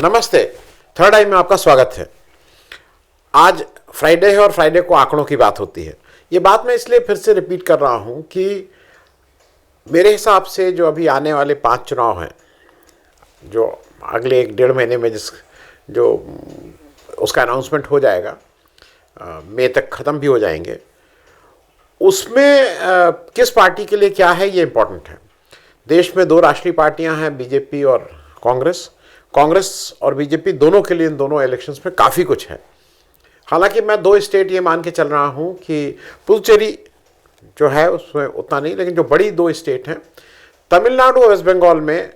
नमस्ते। थर्ड आई में आपका स्वागत है। आज फ्राइडे है और फ्राइडे को आंकड़ों की बात होती है। ये बात मैं इसलिए फिर से रिपीट कर रहा हूं कि मेरे हिसाब से जो अभी आने वाले 5 चुनाव हैं, जो अगले 1-1.5 महीने में जो उसका अनाउंसमेंट हो जाएगा, मई तक ख़त्म भी हो जाएंगे, उसमें किस पार्टी के लिए क्या है ये इम्पोर्टेंट है। देश में 2 राष्ट्रीय पार्टियां हैं, बीजेपी और कांग्रेस। कांग्रेस और बीजेपी दोनों के लिए इन दोनों इलेक्शंस में काफ़ी कुछ है। हालांकि मैं 2 स्टेट ये मान के चल रहा हूं कि पुडुचेरी जो है उसमें उतना नहीं, लेकिन जो बड़ी 2 स्टेट हैं, तमिलनाडु और वेस्ट बंगाल में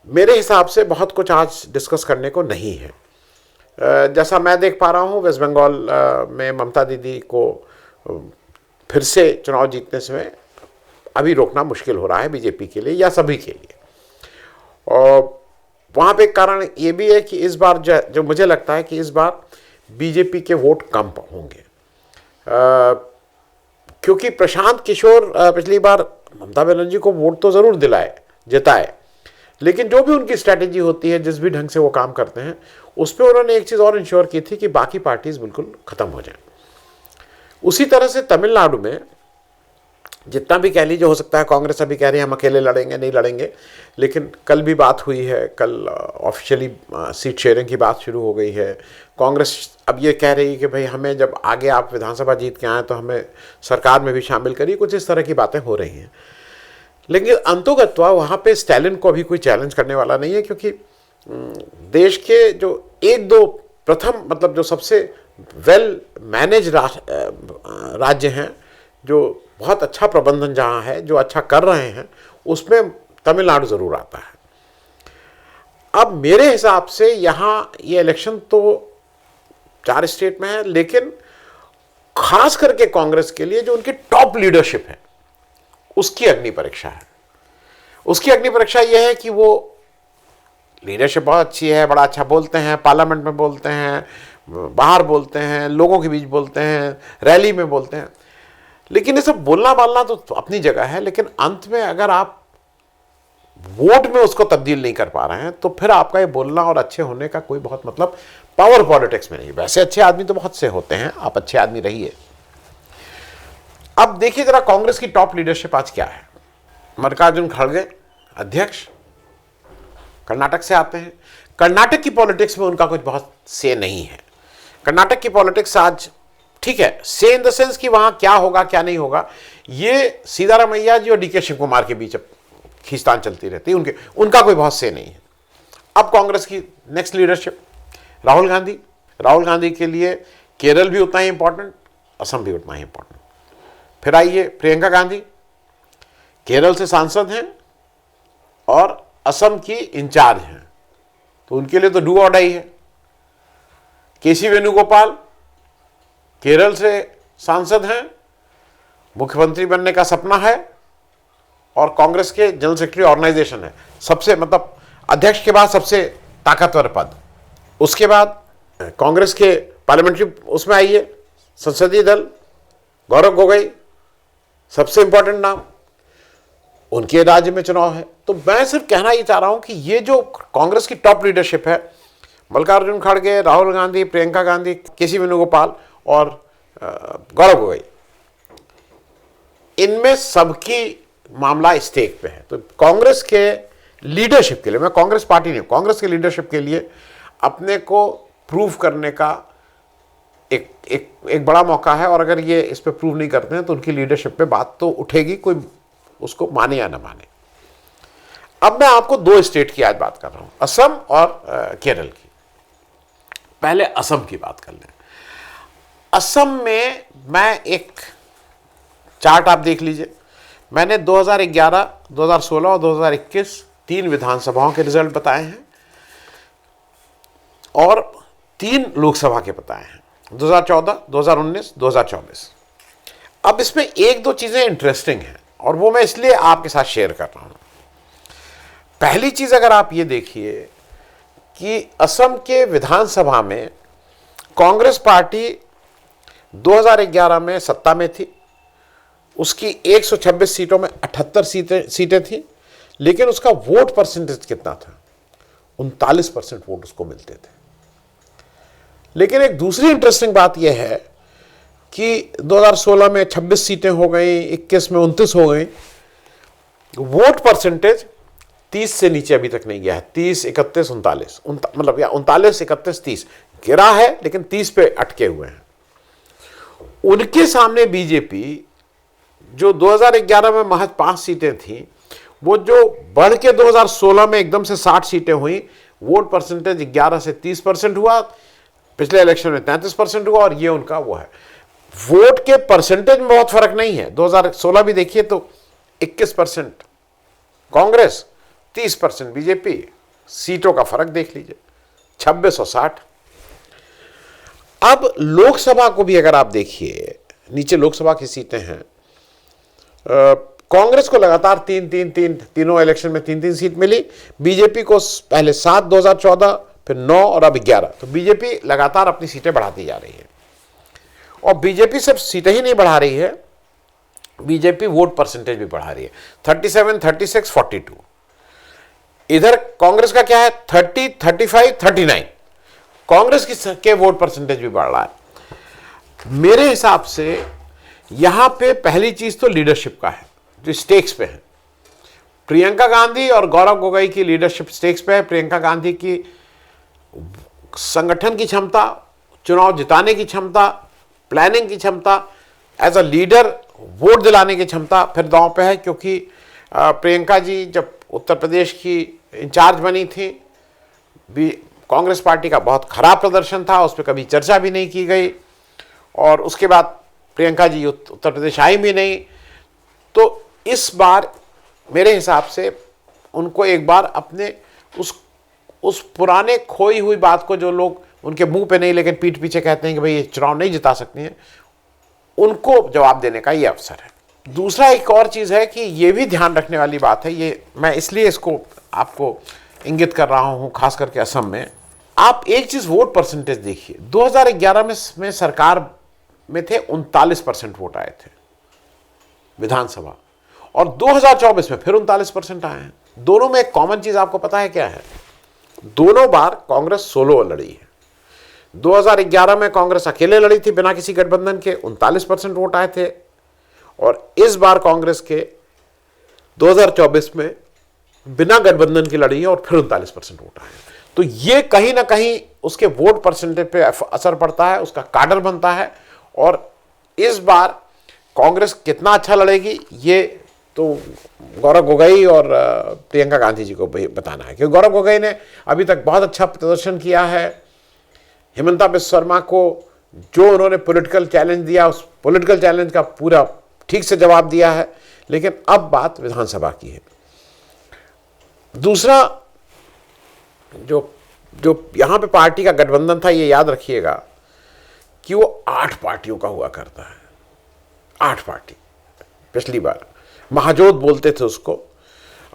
मेरे हिसाब से बहुत कुछ आज डिस्कस करने को नहीं है। जैसा मैं देख पा रहा हूँ, वेस्ट बंगाल में ममता दीदी को फिर से चुनाव जीतने से अभी रोकना मुश्किल हो रहा है बीजेपी के लिए या सभी के लिए। और वहाँ पे कारण ये भी है कि इस बार जो मुझे लगता है कि इस बार बीजेपी के वोट कम होंगे, क्योंकि प्रशांत किशोर पिछली बार ममता बनर्जी को वोट तो ज़रूर जिताए, लेकिन जो भी उनकी स्ट्रैटेजी होती है, जिस भी ढंग से वो काम करते हैं, उस पर उन्होंने एक चीज़ और इंश्योर की थी कि बाकी पार्टीज बिल्कुल ख़त्म हो जाएं। उसी तरह से तमिलनाडु में जितना भी कह लीजिए, हो सकता है कांग्रेस अभी कह रही है हम अकेले लड़ेंगे, नहीं लड़ेंगे, लेकिन कल भी बात हुई है, कल ऑफिशियली सीट शेयरिंग की बात शुरू हो गई है। कांग्रेस अब ये कह रही है कि भाई हमें जब आगे आप विधानसभा जीत के आए तो हमें सरकार में भी शामिल करिए, कुछ इस तरह की बातें हो रही हैं। लेकिन अंतोगत्वा वहाँ पे स्टैलिन को अभी कोई चैलेंज करने वाला नहीं है, क्योंकि देश के जो 1-2 प्रथम मतलब जो सबसे वेल मैनेज राज्य हैं, जो बहुत अच्छा प्रबंधन जहाँ है, जो अच्छा कर रहे हैं, उसमें तमिलनाडु ज़रूर आता है। अब मेरे हिसाब से यहाँ ये इलेक्शन तो 4 स्टेट में है, लेकिन खास करके कांग्रेस के लिए जो उनकी टॉप लीडरशिप है उसकी अग्नि परीक्षा है। उसकी अग्नि परीक्षा यह है कि वो लीडरशिप बहुत अच्छी है, बड़ा अच्छा बोलते हैं, पार्लियामेंट में बोलते हैं, बाहर बोलते हैं, लोगों के बीच बोलते हैं, रैली में बोलते हैं, लेकिन ये सब बोलना बालना तो अपनी जगह है, लेकिन अंत में अगर आप वोट में उसको तब्दील नहीं कर पा रहे हैं तो फिर आपका ये बोलना और अच्छे होने का कोई बहुत मतलब पावर पॉलिटिक्स में नहीं। वैसे अच्छे आदमी तो बहुत से होते हैं, आप अच्छे आदमी रहिए। अब देखिए जरा कांग्रेस की टॉप लीडरशिप आज क्या है। मल्लिकार्जुन खड़गे अध्यक्ष कर्नाटक से आते हैं। कर्नाटक की पॉलिटिक्स में उनका कुछ बहुत से नहीं है। कर्नाटक की पॉलिटिक्स आज ठीक है, से इन द सेंस कि वहां क्या होगा क्या नहीं होगा, ये सीतारामैया जी और डीके शिव कुमार के बीच खींचतान चलती रहती है, उनका कोई बहुत से नहीं है। अब कांग्रेस की नेक्स्ट लीडरशिप राहुल गांधी के लिए केरल भी उतना ही इंपॉर्टेंट, असम भी उतना ही इंपॉर्टेंट। फिर आइए प्रियंका गांधी, केरल से सांसद हैं और असम की इंचार्ज हैं, तो उनके लिए तो डू और डाई है। केसी वेणुगोपाल केरल से सांसद हैं, मुख्यमंत्री बनने का सपना है और कांग्रेस के जनरल सेक्रेटरी ऑर्गेनाइजेशन है, सबसे मतलब अध्यक्ष के बाद सबसे ताकतवर पद। उसके बाद कांग्रेस के पार्लियामेंट्री उसमें आइए संसदीय दल, गौरव गोगोई सबसे इंपॉर्टेंट नाम, उनके राज्य में चुनाव है। तो मैं सिर्फ कहना ये चाह रहा हूं कि ये जो कांग्रेस की टॉप लीडरशिप है, मल्लिकार्जुन खड़गे, राहुल गांधी, प्रियंका गांधी, केसी वेणुगोपाल और गौरव गोगोई, इनमें सबकी मामला स्टेक पे है। तो कांग्रेस के लीडरशिप के लिए, मैं कांग्रेस पार्टी नहीं, कांग्रेस के लीडरशिप के लिए अपने को प्रूव करने का एक बड़ा मौका है। और अगर ये इस पे प्रूव नहीं करते हैं तो उनकी लीडरशिप पे बात तो उठेगी, कोई उसको माने या ना माने। अब मैं आपको 2 स्टेट की आज बात कर रहा हूं, असम और केरल की। पहले असम की बात कर लें। असम में मैं एक चार्ट आप देख लीजिए, मैंने 2011, 2016 और 2021 3 विधानसभाओं के रिजल्ट बताए हैं और 3 लोकसभा के बताए हैं, 2014, 2019, 2024। अब इसमें 1-2 चीजें इंटरेस्टिंग हैं और वो मैं इसलिए आपके साथ शेयर कर रहा हूं। पहली चीज अगर आप ये देखिए कि असम के विधानसभा में कांग्रेस पार्टी 2011 में सत्ता में थी, उसकी 126 सीटों में 78 सीटें थी, लेकिन उसका वोट परसेंटेज कितना था? 39% वोट उसको मिलते थे। लेकिन एक दूसरी इंटरेस्टिंग बात यह है कि 2016 में 26 सीटें हो गई, 21 में 29 हो गई, वोट परसेंटेज 30 से नीचे अभी तक नहीं गया है। 30, 31, 39, मतलब या 39, 31, 30 गिरा है, लेकिन 30 पे अटके हुए हैं। उनके सामने बीजेपी, जो 2011 में महज 5 सीटें थी, वो जो बढ़ के 2016 में एकदम से 60 सीटें हुई, वोट परसेंटेज 11 से 30% हुआ, पिछले इलेक्शन में 33% हुआ, और ये उनका वो है। वोट के परसेंटेज में बहुत फर्क नहीं है। 2016 भी देखिए तो 21% कांग्रेस, 30% बीजेपी। सीटों का फर्क देख लीजिए, 26 और 60। अब लोकसभा को भी अगर आप देखिए, नीचे लोकसभा की सीटें हैं, कांग्रेस को लगातार तीनों इलेक्शन में 3-3 सीट मिली। बीजेपी को पहले 7 2014, फिर 9 और अब 11। तो बीजेपी लगातार अपनी सीटें बढ़ाती जा रही है। और बीजेपी सिर्फ सीटें ही नहीं बढ़ा रही है, बीजेपी वोट परसेंटेज भी बढ़ा रही है। 37, 36, 42। इधर कांग्रेस का क्या है, 30, 35, 39। कांग्रेस के वोट परसेंटेज भी बढ़ रहा है। मेरे हिसाब से यहां पे पहली चीज तो लीडरशिप का है, जो स्टेक्स पे है। प्रियंका गांधी और गौरव गोगोई की लीडरशिप स्टेक्स पे है। प्रियंका गांधी की संगठन की क्षमता, चुनाव जिताने की क्षमता, प्लानिंग की क्षमता, एज अ लीडर वोट दिलाने की क्षमता फिर दांव पे है। क्योंकि प्रियंका जी जब उत्तर प्रदेश की इंचार्ज बनी थी, कांग्रेस पार्टी का बहुत खराब प्रदर्शन था, उस पर कभी चर्चा भी नहीं की गई, और उसके बाद प्रियंका जी उत्तर प्रदेश आई भी नहीं। तो इस बार मेरे हिसाब से उनको एक बार अपने उस पुराने खोई हुई बात को, जो लोग उनके मुंह पे नहीं लेकिन पीठ पीछे कहते हैं कि भाई ये चुनाव नहीं जिता सकती हैं, उनको जवाब देने का ये अवसर है। दूसरा एक और चीज़ है कि ये भी ध्यान रखने वाली बात है, ये मैं इसलिए इसको आपको इंगित कर रहा हूँ, खास करके असम में। आप एक चीज़ वोट परसेंटेज देखिए, 2011 में सरकार में थे 39% वोट आए थे विधानसभा, और 2024 में फिर 39% आए हैं। दोनों में एक कॉमन चीज़ आपको पता है क्या है? दोनों बार कांग्रेस सोलो लड़ी है। 2011 में कांग्रेस अकेले लड़ी थी बिना किसी गठबंधन के, 39% वोट आए थे, और इस बार कांग्रेस के 2024 में बिना गठबंधन की लड़ी है और फिर 39% वोट आए। तो ये कहीं ना कहीं उसके वोट परसेंटेज पे असर पड़ता है, उसका काडर बनता है। और इस बार कांग्रेस कितना अच्छा लड़ेगी ये तो गौरव गोगोई और प्रियंका गांधी जी को बताना है, क्योंकि गौरव गोगोई ने अभी तक बहुत अच्छा प्रदर्शन किया है। हेमंता बिस्वा शर्मा को जो उन्होंने पॉलिटिकल चैलेंज दिया, उस पॉलिटिकल चैलेंज का पूरा ठीक से जवाब दिया है। लेकिन अब बात विधानसभा की है। दूसरा जो यहां पे पार्टी का गठबंधन था, ये याद रखिएगा कि वो 8 पार्टियों का हुआ करता है। 8 पार्टी, पिछली बार महाजोत बोलते थे उसको।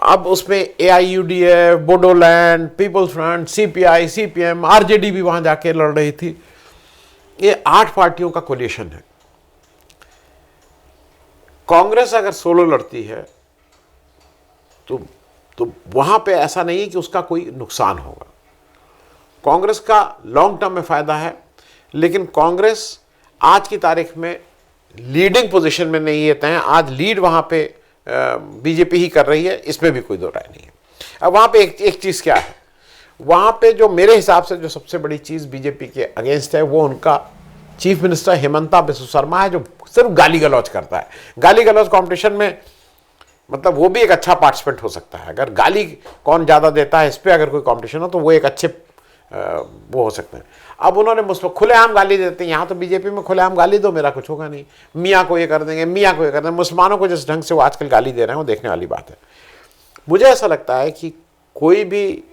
अब उसमें AIUDF, Bodoland, people's front, CPI, CPM, RJD भी वहां जाके लड़ रही थी। ये 8 पार्टियों का कोलिशन है। कांग्रेस अगर सोलो लड़ती है तो वहां पे ऐसा नहीं है कि उसका कोई नुकसान होगा। कांग्रेस का लॉन्ग टर्म में फायदा है, लेकिन कांग्रेस आज की तारीख में लीडिंग पोजीशन में नहीं है तय। आज लीड वहां पे बीजेपी ही कर रही है, इसमें भी कोई दो राय नहीं है। अब वहां पे एक चीज क्या है, वहां पे जो मेरे हिसाब से जो सबसे बड़ी चीज बीजेपी के अगेंस्ट है, वो उनका चीफ मिनिस्टर हेमंता बिस्वा शर्मा है, जो सिर्फ गाली गलौज करता है। गाली गलौज कंपटीशन में मतलब वो भी एक अच्छा पार्टिसिपेंट हो सकता है। अगर गाली कौन ज़्यादा देता है इस पर अगर कोई कंपटीशन हो तो वो एक अच्छे वो हो सकते हैं। अब उन्होंने मुझको खुलेआम गाली देते हैं। यहाँ तो बीजेपी में खुलेआम गाली दो, मेरा कुछ होगा नहीं, मियाँ को ये कर देंगे, मियाँ को ये कर देंगे। मुसलमानों को जिस ढंग से वो आजकल गाली दे रहे हैं वो देखने वाली बात है। मुझे ऐसा लगता है कि कोई भी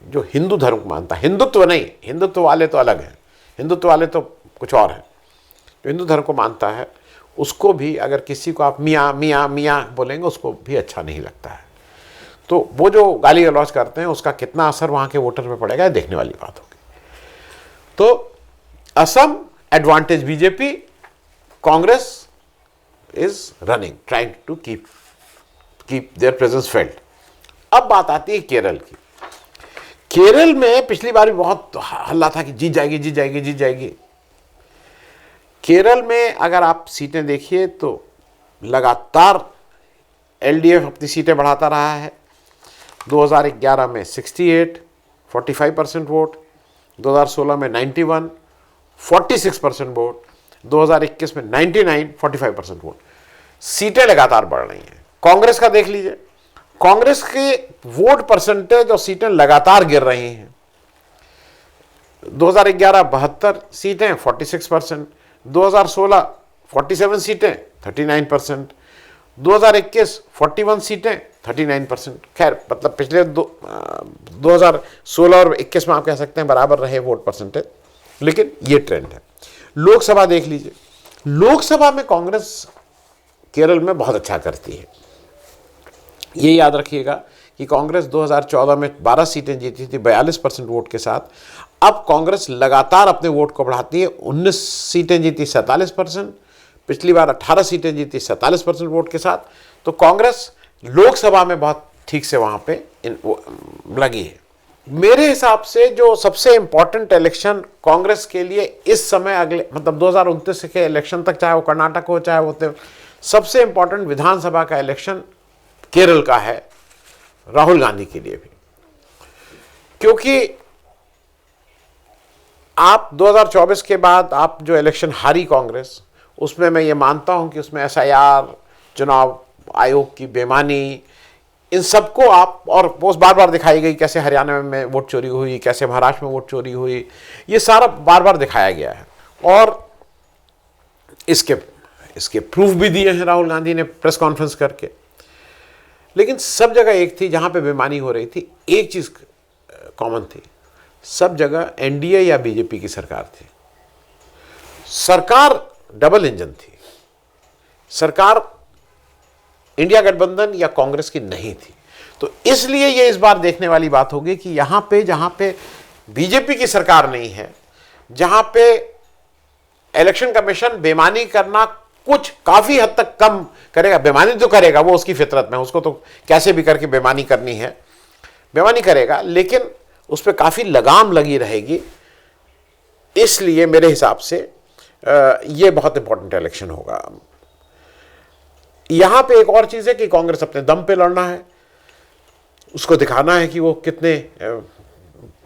जो हिंदू धर्म को मानता है, हिंदुत्व नहीं, हिंदुत्व वाले तो अलग हैं, हिंदुत्व वाले तो कुछ और हैं, जो हिंदू धर्म को मानता है उसको भी अगर किसी को आप मियाँ मियाँ मियाँ बोलेंगे उसको भी अच्छा नहीं लगता है। तो वो जो गाली गलौज करते हैं उसका कितना असर वहाँ के वोटर पे पड़ेगा, देखने वाली बात होगी। तो Assam advantage BJP, Congress is running, trying to keep their presence felt. अब बात आती है केरल की। केरल में पिछली बार भी बहुत हल्ला था कि जीत जाएगी जीत जाएगी जीत जाएगी। केरल में अगर आप सीटें देखिए तो लगातार एलडीएफ अपनी सीटें बढ़ाता रहा है। 2011 में 68 45% वोट, 2016 में 91 46% वोट, 2021 में 99 45% वोट। सीटें लगातार बढ़ रही हैं। कांग्रेस का देख लीजिए, कांग्रेस के वोट परसेंटेज और सीटें लगातार गिर रही हैं। 2011 72 सीटें 46%, 2016 47 सीटें 39%, 2021 41 सीटें 39%। खैर मतलब पिछले 2016 और 21 में आप कह सकते हैं बराबर रहे वोट परसेंटेज, लेकिन ये ट्रेंड है। लोकसभा देख लीजिए, लोकसभा में कांग्रेस केरल में बहुत अच्छा करती है। ये याद रखिएगा कि कांग्रेस 2014 में 12 सीटें जीती थी 42% वोट के साथ। अब कांग्रेस लगातार अपने वोट को बढ़ाती है, 19 सीटें जीती 47%, पिछली बार 18 सीटें जीती 47% वोट के साथ। तो कांग्रेस लोकसभा में बहुत ठीक से वहां पे लगी है। मेरे हिसाब से जो सबसे इंपॉर्टेंट इलेक्शन कांग्रेस के लिए इस समय अगले मतलब 2029 के इलेक्शन तक, चाहे वो कर्नाटक हो चाहे वो सबसे इंपॉर्टेंट विधानसभा का इलेक्शन केरल का है राहुल गांधी के लिए भी। क्योंकि आप 2024 के बाद आप जो इलेक्शन हारी कांग्रेस, उसमें मैं ये मानता हूं कि उसमें एसआईआर, चुनाव आयोग की बेईमानी, इन सबको आप, और पोस्ट बार बार दिखाई गई कैसे हरियाणा में वोट चोरी हुई, कैसे महाराष्ट्र में वोट चोरी हुई, ये सारा बार बार दिखाया गया है। और इसके प्रूफ भी दिए हैं राहुल गांधी ने प्रेस कॉन्फ्रेंस करके। लेकिन सब जगह एक थी जहां पे बेईमानी हो रही थी, एक चीज कॉमन थी, सब जगह एनडीए या बीजेपी की सरकार थी। सरकार डबल इंजन थी, सरकार इंडिया गठबंधन या कांग्रेस की नहीं थी। तो इसलिए ये इस बार देखने वाली बात होगी कि यहां पे जहां पे बीजेपी की सरकार नहीं है, जहां पे इलेक्शन कमीशन बेईमानी करना कुछ काफी हद तक कम करेगा, बेईमानी तो करेगा, वो उसकी फितरत में, उसको तो कैसे भी करके बेईमानी करनी है, बेईमानी करेगा, लेकिन उस पर काफी लगाम लगी रहेगी। इसलिए मेरे हिसाब से ये बहुत इंपॉर्टेंट इलेक्शन होगा। यहां पे एक और चीज है कि कांग्रेस अपने दम पे लड़ना है, उसको दिखाना है कि वो कितने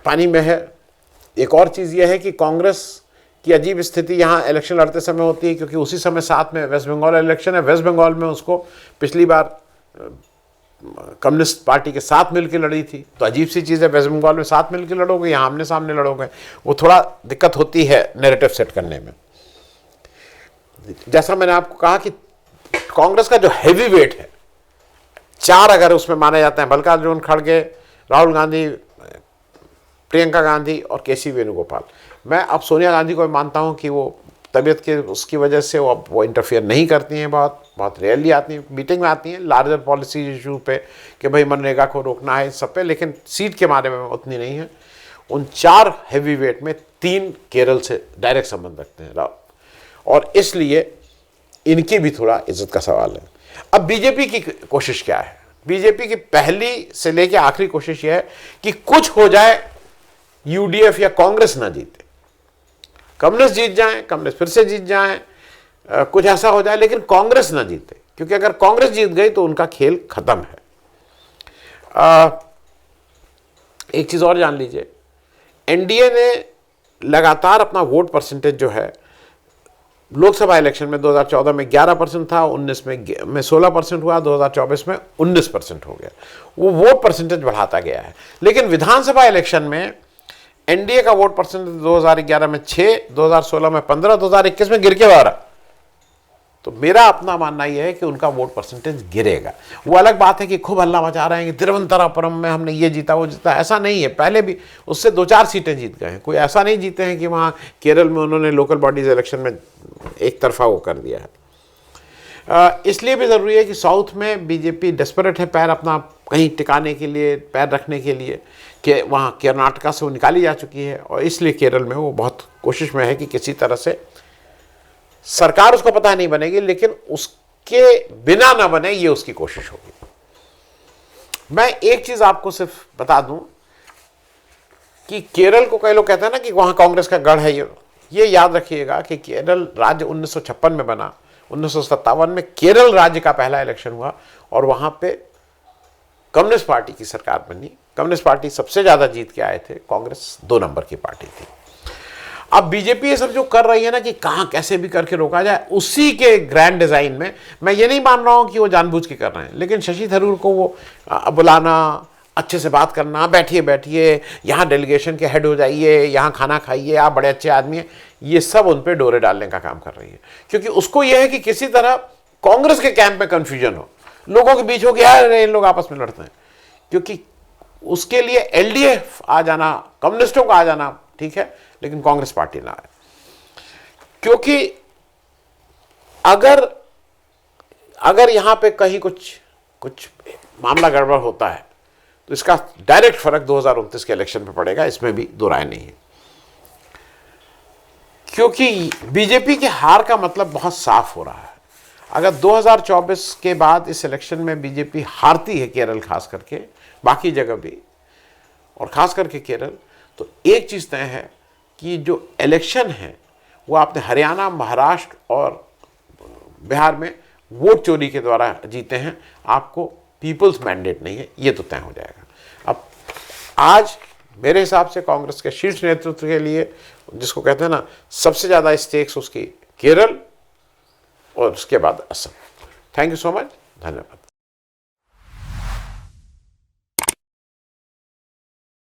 पानी में है। एक और चीज यह है कि कांग्रेस की अजीब स्थिति यहां इलेक्शन लड़ते समय होती है, क्योंकि उसी समय साथ में वेस्ट बंगाल इलेक्शन है। वेस्ट बंगाल में उसको पिछली बार कम्युनिस्ट पार्टी के साथ मिलकर लड़ी थी, तो अजीब सी चीज़ है, वेस्ट बंगाल में साथ मिलकर लड़ोगे, यहाँ आमने सामने लड़ोगे, वो थोड़ा दिक्कत होती है नैरेटिव सेट करने में। जैसा मैंने आपको कहा कि कांग्रेस का जो हैवी वेट है, 4 अगर उसमें माने जाते हैं, मल्लिकार्जुन खड़गे, राहुल गांधी, प्रियंका गांधी और केसी वेणुगोपाल। मैं अब सोनिया गांधी को मानता हूं कि वो तबीयत के उसकी वजह से वो इंटरफेयर नहीं करती हैं, बहुत रेयरली आती हैं, मीटिंग में आती हैं लार्जर पॉलिसी इशू पे कि भाई मनरेगा को रोकना है, सब पे, लेकिन सीट के बारे में उतनी नहीं है। उन 4 हैवी वेट में 3 केरल से डायरेक्ट संबंध रखते हैं, और इसलिए इनकी भी थोड़ा इज्जत का सवाल है। अब बीजेपी की कोशिश क्या है? बीजेपी की पहली से लेकर आखिरी कोशिश यह है कि कुछ हो जाए, यूडीएफ या कांग्रेस ना जीते, कम्युनिस्ट जीत जाएं, कम्युनिस्ट फिर से जीत जाएं, कुछ ऐसा हो जाए, लेकिन कांग्रेस ना जीते, क्योंकि अगर कांग्रेस जीत गई तो उनका खेल खत्म है। एक चीज और जान लीजिए, एनडीए ने लगातार अपना वोट परसेंटेज जो है, लोकसभा इलेक्शन में 2014 में 11% था, 19 में 16% हुआ, 2024 में 19% हो गया, वो वोट परसेंटेज बढ़ाता गया है। लेकिन विधानसभा इलेक्शन में एनडीए का वोट परसेंटेज 2011 में 6, 2016 में 15, 2021 में गिर के 12। तो मेरा अपना मानना यह है कि उनका वोट परसेंटेज गिरेगा। वो अलग बात है कि खूब हल्ला मचा रहे हैं कि तिरुवनंतपुरम में हमने ये जीता वो जीता, ऐसा नहीं है। पहले भी उससे 2-4 सीटें जीत गए हैं, कोई ऐसा नहीं जीते हैं कि वहाँ केरल में उन्होंने लोकल बॉडीज इलेक्शन में एक तरफा वो कर दिया है। इसलिए भी ज़रूरी है कि साउथ में बीजेपी डेस्परेट है पैर अपना कहीं टिकाने के लिए, पैर रखने के लिए, कि वहाँ कर्नाटका से वो निकाली जा चुकी है, और इसलिए केरल में वो बहुत कोशिश में है कि किसी तरह से सरकार उसको पता नहीं बनेगी, लेकिन उसके बिना ना बने, ये उसकी कोशिश होगी। मैं एक चीज आपको सिर्फ बता दूं, कि केरल को कई लोग कहते हैं ना कि वहाँ कांग्रेस का गढ़ है, ये याद रखिएगा कि केरल राज्य 1956 में बना, 1957 में केरल राज्य का पहला इलेक्शन हुआ और वहाँ पे कम्युनिस्ट पार्टी की सरकार बनी। कम्युनिस्ट पार्टी सबसे ज़्यादा जीत के आए थे, कांग्रेस 2 नंबर की पार्टी थी। अब बीजेपी ये सब जो कर रही है ना कि कहाँ कैसे भी करके रोका जाए, उसी के ग्रैंड डिज़ाइन में, मैं ये नहीं मान रहा हूँ कि वो जानबूझ के कर रहे हैं, लेकिन शशि थरूर को वो बुलाना, अच्छे से बात करना, बैठिए बैठिए, यहाँ डेलीगेशन के हेड हो जाइए, यहाँ खाना खाइए, आप बड़े अच्छे आदमी हैं, ये सब उन पर डोरे डालने का काम कर रही है। क्योंकि उसको ये है कि किसी तरह कांग्रेस के कैंप में कन्फ्यूजन हो, लोगों के बीच हो कि यार इन लोग आपस में लड़ते हैं। क्योंकि उसके लिए एलडीएफ आ जाना, कम्युनिस्टों का आ जाना ठीक है, लेकिन कांग्रेस पार्टी ना आए। क्योंकि अगर यहां पे कहीं कुछ मामला गड़बड़ होता है तो इसका डायरेक्ट फर्क 2029 के इलेक्शन पे पड़ेगा, इसमें भी दो राय नहीं है। क्योंकि बीजेपी के हार का मतलब बहुत साफ हो रहा है। अगर 2024 के बाद इस इलेक्शन में बीजेपी हारती है, केरल खास करके, बाकी जगह भी और खास करके केरल, तो एक चीज़ तय है कि जो इलेक्शन है वो आपने हरियाणा, महाराष्ट्र और बिहार में वोट चोरी के द्वारा जीते हैं, आपको पीपल्स मैंडेट नहीं है, ये तो तय हो जाएगा। अब आज मेरे हिसाब से कांग्रेस के शीर्ष नेतृत्व के लिए, जिसको कहते हैं ना सबसे ज़्यादा स्टेक्स, उसकी केरल और उसके बाद Assam. Thank you so much, धन्यवाद।